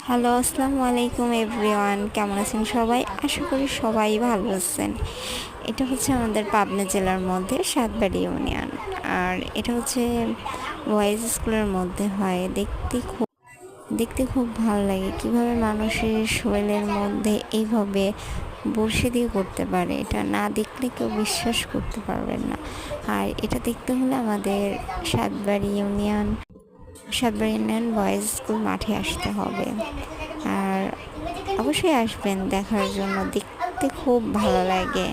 Hello, আসসালামু আলাইকুম everyone. কেমন আছেন সবাই? আশা করি সবাই ভালো আছেন। এটা হচ্ছে আমাদের পাবনা জেলার মধ্যে সাতবাড়ি ইউনিয়ন। আর এটা হচ্ছে বয়েজ স্কুলের মধ্যে হয়। দেখতে খুব ভালো লাগে কিভাবে মানুষের শরীরের মধ্যে এইভাবে বড়শি দিয়ে করতে পারে। এটা না দেখলে কেউ বিশ্বাস করতে পারবেন না। আর এটা দেখতে হলে আমাদের সাতবাড়ি ইউনিয়ন বয়েজ স্কুল মাঠে আসতে হবে। আর অবশ্যই আসবেন দেখার জন্য, দেখতে খুব ভালো লাগে।